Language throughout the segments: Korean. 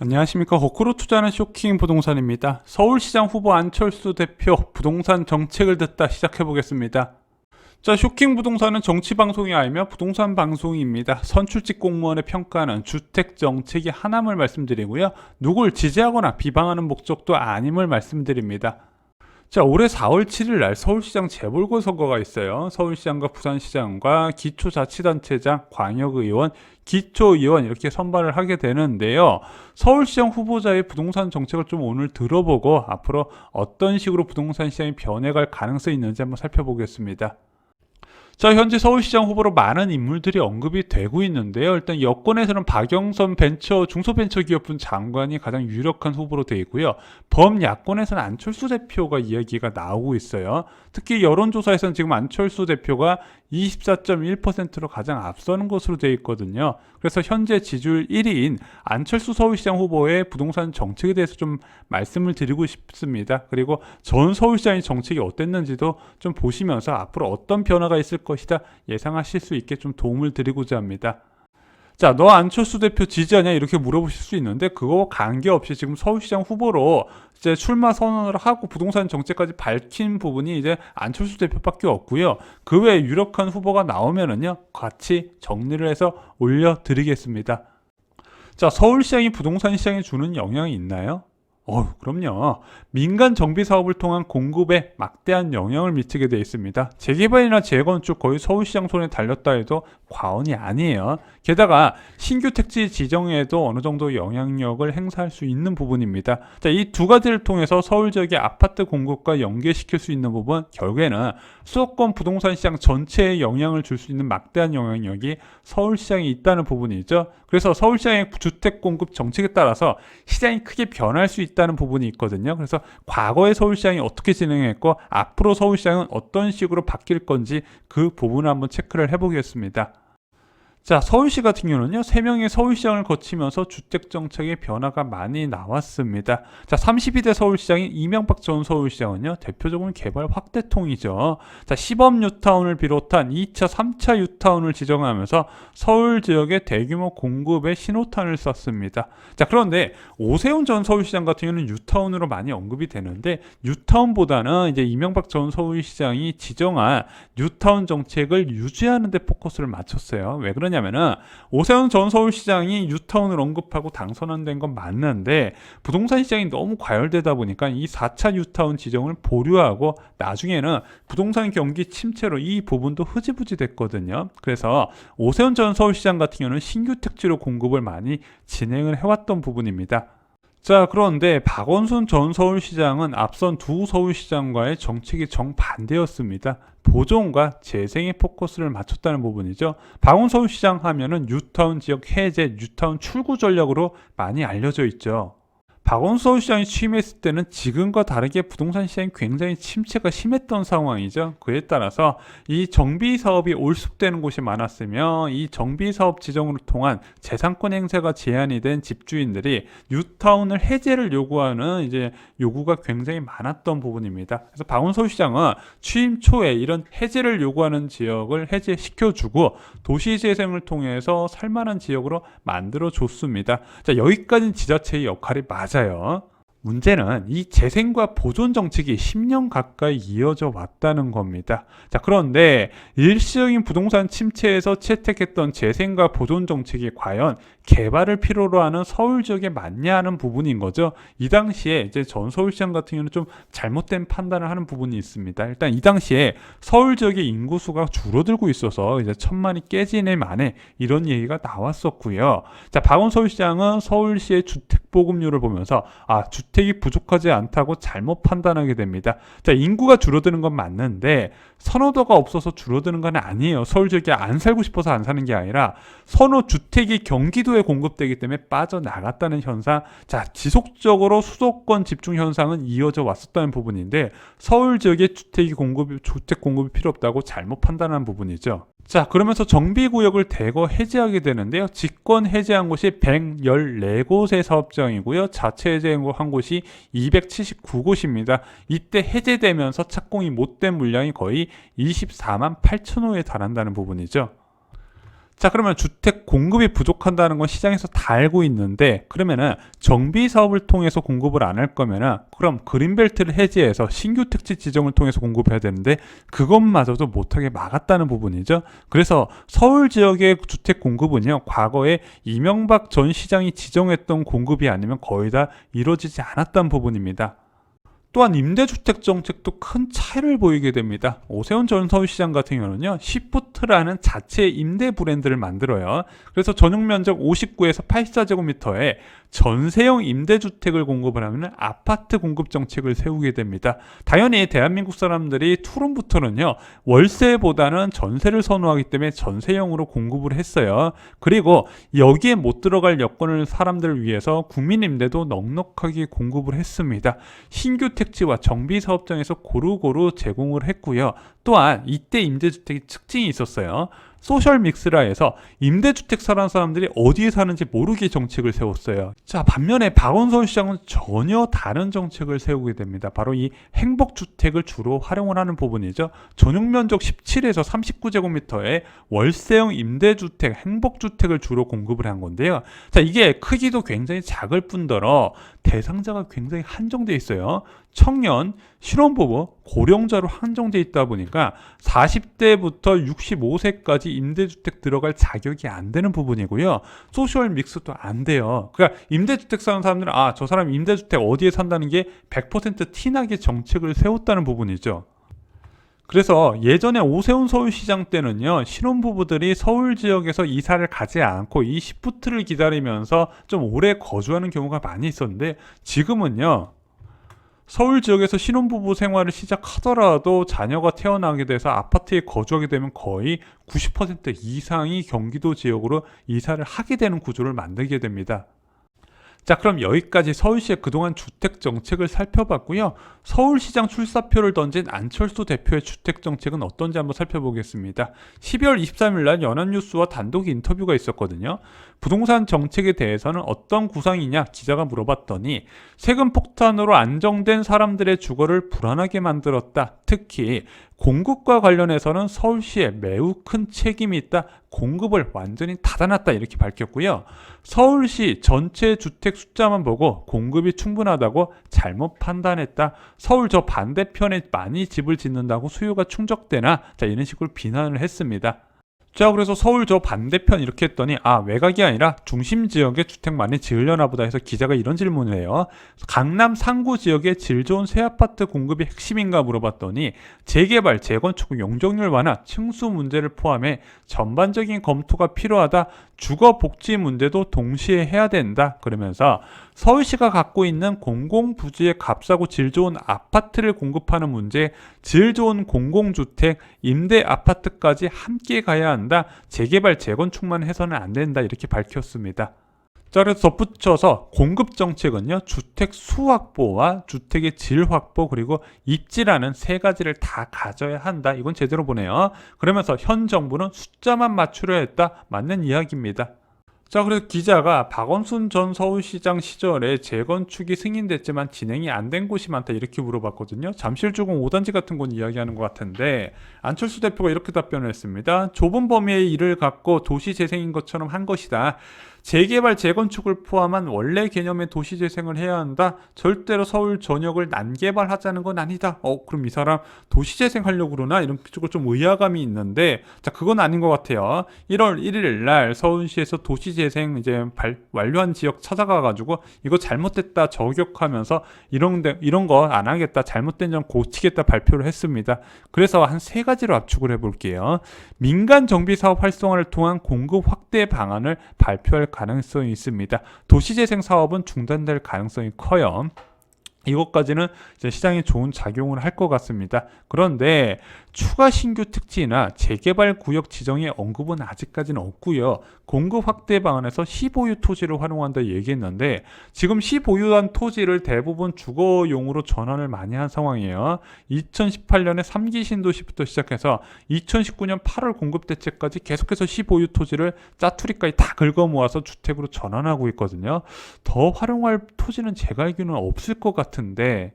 안녕하십니까. 거꾸로 투자하는 쇼킹 부동산입니다. 서울시장 후보 안철수 대표 부동산 정책을 듣다 시작해보겠습니다. 자, 쇼킹 부동산은 정치 방송이 아니며 부동산 방송입니다. 선출직 공무원의 평가는 주택 정책이 하남을 말씀드리고요. 누굴 지지하거나 비방하는 목적도 아님을 말씀드립니다. 자, 올해 4월 7일 날 서울시장 재보궐선거가 있어요. 서울시장과 부산시장과 기초자치단체장, 광역의원, 기초의원 이렇게 선발을 하게 되는데요. 서울시장 후보자의 부동산 정책을 좀 오늘 들어보고 앞으로 어떤 식으로 부동산 시장이 변해갈 가능성이 있는지 한번 살펴보겠습니다. 자, 현재 서울시장 후보로 많은 인물들이 언급이 되고 있는데요. 일단 여권에서는 박영선 중소벤처기업부 장관이 가장 유력한 후보로 되어 있고요. 범야권에서는 안철수 대표가 이야기가 나오고 있어요. 특히 여론조사에서는 지금 안철수 대표가 24.1%로 가장 앞서는 것으로 되어 있거든요. 그래서 현재 지지율 1위인 안철수 서울시장 후보의 부동산 정책에 대해서 좀 말씀을 드리고 싶습니다. 그리고 전 서울시장의 정책이 어땠는지도 좀 보시면서 앞으로 어떤 변화가 있을 것이다 예상하실 수 있게 좀 도움을 드리고자 합니다. 자, 너 안철수 대표 지지하냐 이렇게 물어보실 수 있는데 그거와 관계없이 지금 서울시장 후보로 이제 출마 선언을 하고 부동산 정책까지 밝힌 부분이 이제 안철수 대표밖에 없고요. 그 외에 유력한 후보가 나오면은요 같이 정리를 해서 올려드리겠습니다. 자, 서울시장이 부동산 시장에 주는 영향이 있나요? 그럼요. 민간 정비 사업을 통한 공급에 막대한 영향을 미치게 되어 있습니다. 재개발이나 재건축 거의 서울시장 손에 달렸다 해도 과언이 아니에요. 게다가 신규 택지 지정에도 어느 정도 영향력을 행사할 수 있는 부분입니다. 자, 이 두 가지를 통해서 서울 지역의 아파트 공급과 연계시킬 수 있는 부분, 결국에는 수도권 부동산 시장 전체에 영향을 줄 수 있는 막대한 영향력이 서울시장에 있다는 부분이죠. 그래서 서울시장의 주택 공급 정책에 따라서 시장이 크게 변할 수 있다는 부분이 있거든요. 그래서 과거의 서울시장이 어떻게 진행했고 앞으로 서울시장은 어떤 식으로 바뀔 건지 그 부분을 한번 체크를 해보겠습니다. 자, 서울시 같은 경우는요 3명의 서울시장을 거치면서 주택정책의 변화가 많이 나왔습니다. 자, 32대 서울시장인 이명박 전 서울시장은요 대표적으로 개발 확대통이죠. 자, 시범 뉴타운을 비롯한 2차, 3차 뉴타운을 지정하면서 서울 지역의 대규모 공급에 신호탄을 쐈습니다. 자, 그런데 오세훈 전 서울시장 같은 경우는 뉴타운으로 많이 언급이 되는데 뉴타운보다는 이제 이명박 전 서울시장이 지정한 뉴타운 정책을 유지하는 데 포커스를 맞췄어요. 왜 그러냐면은 오세훈 전 서울시장이 뉴타운을 언급하고 당선된 건 맞는데 부동산 시장이 너무 과열되다 보니까 이 4차 뉴타운 지정을 보류하고 나중에는 부동산 경기 침체로 이 부분도 흐지부지 됐거든요. 그래서 오세훈 전 서울시장 같은 경우는 신규 택지로 공급을 많이 진행을 해왔던 부분입니다. 자, 그런데 박원순 전 서울시장은 앞선 두 서울시장과의 정책이 정반대였습니다. 보존과 재생에 포커스를 맞췄다는 부분이죠. 박원순 서울시장 하면은 뉴타운 지역 해제, 뉴타운 출구 전략으로 많이 알려져 있죠. 박원순 서울시장이 취임했을 때는 지금과 다르게 부동산 시장이 굉장히 침체가 심했던 상황이죠. 그에 따라서 이 정비 사업이 올숲되는 곳이 많았으며 이 정비 사업 지정을 통한 재산권 행사가 제한이 된 집주인들이 뉴타운을 해제를 요구하는 이제 요구가 굉장히 많았던 부분입니다. 그래서 박원순 서울시장은 취임 초에 이런 해제를 요구하는 지역을 해제시켜주고 도시재생을 통해서 살만한 지역으로 만들어줬습니다. 자, 여기까지는 지자체의 역할이 맞아요. 문제는 이 재생과 보존 정책이 10년 가까이 이어져 왔다는 겁니다. 자, 그런데 일시적인 부동산 침체에서 채택했던 재생과 보존 정책이 과연 개발을 필요로 하는 서울 지역에 맞냐 하는 부분인 거죠. 이 당시에 이제 전 서울시장 같은 경우는 좀 잘못된 판단을 하는 부분이 있습니다. 일단 이 당시에 서울 지역의 인구수가 줄어들고 있어서 이제 1000만이 깨지네 만에 이런 얘기가 나왔었고요. 자, 박원순 서울시장은 서울시의 주택 보급률을 보면서 주택이 부족하지 않다고 잘못 판단하게 됩니다. 자, 인구가 줄어드는 건 맞는데 선호도가 없어서 줄어드는 건 아니에요. 서울 지역에 안 살고 싶어서 안 사는 게 아니라 선호 주택이 경기도에 과도하게 공급되기 때문에 빠져나갔다는 현상. 자, 지속적으로 수도권 집중 현상은 이어져 왔었다는 부분인데 서울 지역의 주택 공급이 필요 없다고 잘못 판단한 부분이죠. 자, 그러면서 정비구역을 대거 해제하게 되는데요. 직권 해제한 곳이 114곳의 사업장이고요. 자체 해제한 곳이 279곳입니다. 이때 해제되면서 착공이 못된 물량이 거의 24만 8천 호에 달한다는 부분이죠. 자, 그러면 주택 공급이 부족한다는 건 시장에서 다 알고 있는데, 그러면은 정비 사업을 통해서 공급을 안 할 거면은 그럼 그린벨트를 해제해서 신규 택지 지정을 통해서 공급해야 되는데 그것마저도 못하게 막았다는 부분이죠. 그래서 서울 지역의 주택 공급은요, 과거에 이명박 전 시장이 지정했던 공급이 아니면 거의 다 이루어지지 않았다는 부분입니다. 또한 임대주택 정책도 큰 차이를 보이게 됩니다. 오세훈 전 서울시장 같은 경우는요, 시프트라는 자체 임대 브랜드를 만들어요. 그래서 전용 면적 59에서 84제곱미터에 전세형 임대주택을 공급을 하면 아파트 공급 정책을 세우게 됩니다. 당연히 대한민국 사람들이 투룸부터는요, 월세보다는 전세를 선호하기 때문에 전세형으로 공급을 했어요. 그리고 여기에 못 들어갈 여건을 사람들을 위해서 국민임대도 넉넉하게 공급을 했습니다. 신규 택지와 정비 사업장에서 고루고루 제공을 했고요. 또한 이때 임대주택이 특징이 있었어요. 소셜 믹스라 해서 임대주택 사는 사람들이 어디에 사는지 모르게 정책을 세웠어요. 자, 반면에 박원순 시장은 전혀 다른 정책을 세우게 됩니다. 바로 이 행복주택을 주로 활용을 하는 부분이죠. 전용 면적 17에서 39제곱미터의 월세형 임대주택, 행복주택을 주로 공급을 한 건데요. 자, 이게 크기도 굉장히 작을 뿐더러 대상자가 굉장히 한정되어 있어요. 청년, 신혼부부, 고령자로 한정되어 있다 보니까 40대부터 65세까지 임대주택 들어갈 자격이 안 되는 부분이고요. 소셜 믹스도 안 돼요. 그러니까 임대주택 사는 사람들은 저 사람 임대주택 어디에 산다는 게 100% 티나게 정책을 세웠다는 부분이죠. 그래서 예전에 오세훈 서울시장 때는요, 신혼부부들이 서울 지역에서 이사를 가지 않고 이 시프트를 기다리면서 좀 오래 거주하는 경우가 많이 있었는데 지금은요, 서울 지역에서 신혼부부 생활을 시작하더라도 자녀가 태어나게 돼서 아파트에 거주하게 되면 거의 90% 이상이 경기도 지역으로 이사를 하게 되는 구조를 만들게 됩니다. 자, 그럼 여기까지 서울시의 그동안 주택 정책을 살펴봤고요. 서울시장 출사표를 던진 안철수 대표의 주택 정책은 어떤지 한번 살펴보겠습니다. 12월 23일 날 연합뉴스와 단독 인터뷰가 있었거든요. 부동산 정책에 대해서는 어떤 구상이냐 기자가 물어봤더니 세금 폭탄으로 안정된 사람들의 주거를 불안하게 만들었다. 특히 공급과 관련해서는 서울시에 매우 큰 책임이 있다. 공급을 완전히 닫아놨다. 이렇게 밝혔고요. 서울시 전체 주택 숫자만 보고 공급이 충분하다고 잘못 판단했다. 서울 저 반대편에 많이 집을 짓는다고 수요가 충족되나? 자, 이런 식으로 비난을 했습니다. 자, 그래서 서울 저 반대편 이렇게 했더니 외곽이 아니라 중심 지역에 주택 많이 지으려나 보다 해서 기자가 이런 질문을 해요. 강남 상구 지역의 질 좋은 새 아파트 공급이 핵심인가 물어봤더니 재개발, 재건축, 용적률 완화, 층수 문제를 포함해 전반적인 검토가 필요하다. 주거 복지 문제도 동시에 해야 된다. 그러면서 서울시가 갖고 있는 공공부지의 값싸고 질 좋은 아파트를 공급하는 문제, 질 좋은 공공주택, 임대 아파트까지 함께 가야 한다. 재개발, 재건축만 해서는 안 된다. 이렇게 밝혔습니다. 자, 그래서 덧붙여서 공급 정책은요, 주택 수 확보와 주택의 질 확보 그리고 입지라는 세 가지를 다 가져야 한다. 이건 제대로 보네요. 그러면서 현 정부는 숫자만 맞추려 했다. 맞는 이야기입니다. 자, 그래서 기자가 박원순 전 서울시장 시절에 재건축이 승인됐지만 진행이 안 된 곳이 많다 이렇게 물어봤거든요. 잠실주공 5단지 같은 건 이야기하는 것 같은데 안철수 대표가 이렇게 답변을 했습니다. 좁은 범위의 일을 갖고 도시재생인 것처럼 한 것이다. 재개발, 재건축을 포함한 원래 개념의 도시재생을 해야 한다. 절대로 서울 전역을 난개발하자는 건 아니다. 그럼 이 사람 도시재생 하려고 그러나? 이런 쪽으로 좀 의아감이 있는데, 자, 그건 아닌 것 같아요. 1월 1일 날 서울시에서 도시재생 이제 완료한 지역 찾아가가지고 이거 잘못됐다 저격하면서 이런 거 안 하겠다, 잘못된 점 고치겠다 발표를 했습니다. 그래서 한 세 가지로 압축을 해볼게요. 민간 정비 사업 활성화를 통한 공급 확대 방안을 발표할 가능성이 있습니다. 도시재생 사업은 중단될 가능성이 커요. 이것까지는 이제 시장에 좋은 작용을 할 것 같습니다. 그런데 추가 신규 특지나 재개발 구역 지정의 언급은 아직까지는 없고요. 공급 확대 방안에서 15유 토지를 활용한다 얘기했는데 지금 15유한 토지를 대부분 주거용으로 전환을 많이 한 상황이에요. 2018년에 3기 신도시부터 시작해서 2019년 8월 공급 대책까지 계속해서 15유 토지를 짜투리까지 다 긁어 모아서 주택으로 전환하고 있거든요. 더 활용할 토지는 제가 알기로는 없을 것 같은데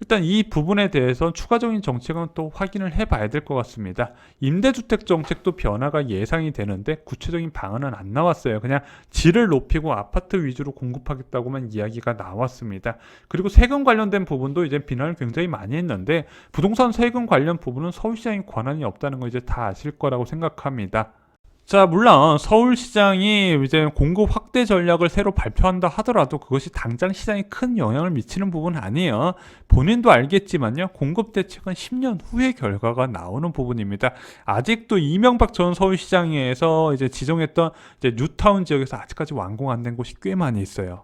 일단 이 부분에 대해서 추가적인 정책은 또 확인을 해봐야 될 것 같습니다. 임대주택 정책도 변화가 예상이 되는데 구체적인 방안은 안 나왔어요. 그냥 질을 높이고 아파트 위주로 공급하겠다고만 이야기가 나왔습니다. 그리고 세금 관련된 부분도 이제 비난을 굉장히 많이 했는데 부동산 세금 관련 부분은 서울시장이 권한이 없다는 거 이제 다 아실 거라고 생각합니다. 자, 물론 서울시장이 이제 공급 확대 전략을 새로 발표한다 하더라도 그것이 당장 시장에 큰 영향을 미치는 부분은 아니에요. 본인도 알겠지만요. 공급 대책은 10년 후의 결과가 나오는 부분입니다. 아직도 이명박 전 서울시장에서 이제 지정했던 이제 뉴타운 지역에서 아직까지 완공 안 된 곳이 꽤 많이 있어요.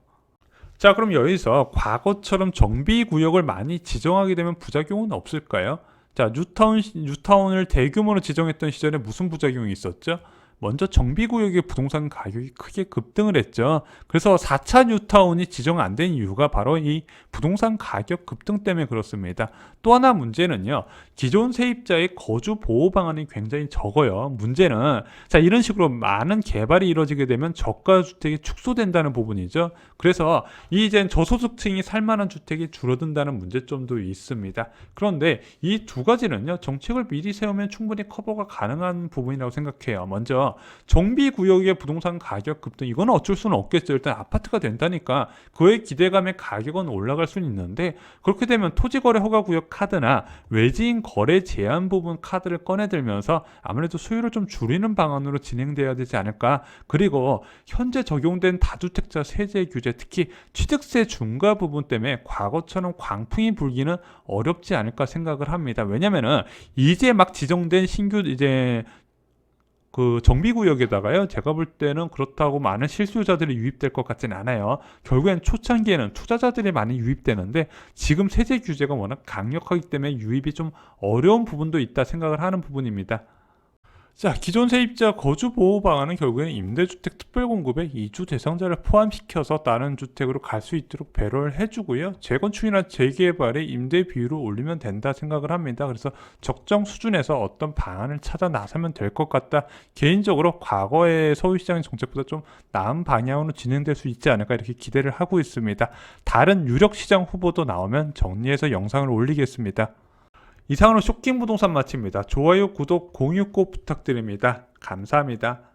자, 그럼 여기서 과거처럼 정비구역을 많이 지정하게 되면 부작용은 없을까요? 자, 뉴타운을 대규모로 지정했던 시절에 무슨 부작용이 있었죠? 먼저 정비구역의 부동산 가격이 크게 급등을 했죠. 그래서 4차 뉴타운이 지정 안 된 이유가 바로 이 부동산 가격 급등 때문에 그렇습니다. 또 하나 문제는요. 기존 세입자의 거주 보호 방안이 굉장히 적어요. 문제는 자, 이런 식으로 많은 개발이 이루어지게 되면 저가 주택이 축소된다는 부분이죠. 그래서 이젠 저소득층이 살만한 주택이 줄어든다는 문제점도 있습니다. 그런데 이 두 가지는요. 정책을 미리 세우면 충분히 커버가 가능한 부분이라고 생각해요. 먼저 정비구역의 부동산 가격 급등 이건 어쩔 수는 없겠죠. 일단 아파트가 된다니까 그의 기대감에 가격은 올라갈 수는 있는데 그렇게 되면 토지거래 허가구역 카드나 외지인 거래 제한 부분 카드를 꺼내들면서 아무래도 수요를 좀 줄이는 방안으로 진행돼야 되지 않을까. 그리고 현재 적용된 다주택자 세제 규제 특히 취득세 중과 부분 때문에 과거처럼 광풍이 불기는 어렵지 않을까 생각을 합니다. 왜냐면은 이제 막 지정된 신규 이제 그 정비구역에다가요. 제가 볼 때는 그렇다고 많은 실수요자들이 유입될 것 같지는 않아요. 결국엔 초창기에는 투자자들이 많이 유입되는데 지금 세제 규제가 워낙 강력하기 때문에 유입이 좀 어려운 부분도 있다 생각을 하는 부분입니다. 자, 기존 세입자 거주 보호 방안은 결국에는 임대주택 특별공급에 이주 대상자를 포함시켜서 다른 주택으로 갈 수 있도록 배려를 해주고요. 재건축이나 재개발의 임대 비율을 올리면 된다 생각을 합니다. 그래서 적정 수준에서 어떤 방안을 찾아 나서면 될 것 같다. 개인적으로 과거의 서울시장의 정책보다 좀 나은 방향으로 진행될 수 있지 않을까 이렇게 기대를 하고 있습니다. 다른 유력 시장 후보도 나오면 정리해서 영상을 올리겠습니다. 이상으로 쇼킹 부동산 마칩니다. 좋아요, 구독, 공유 꼭 부탁드립니다. 감사합니다.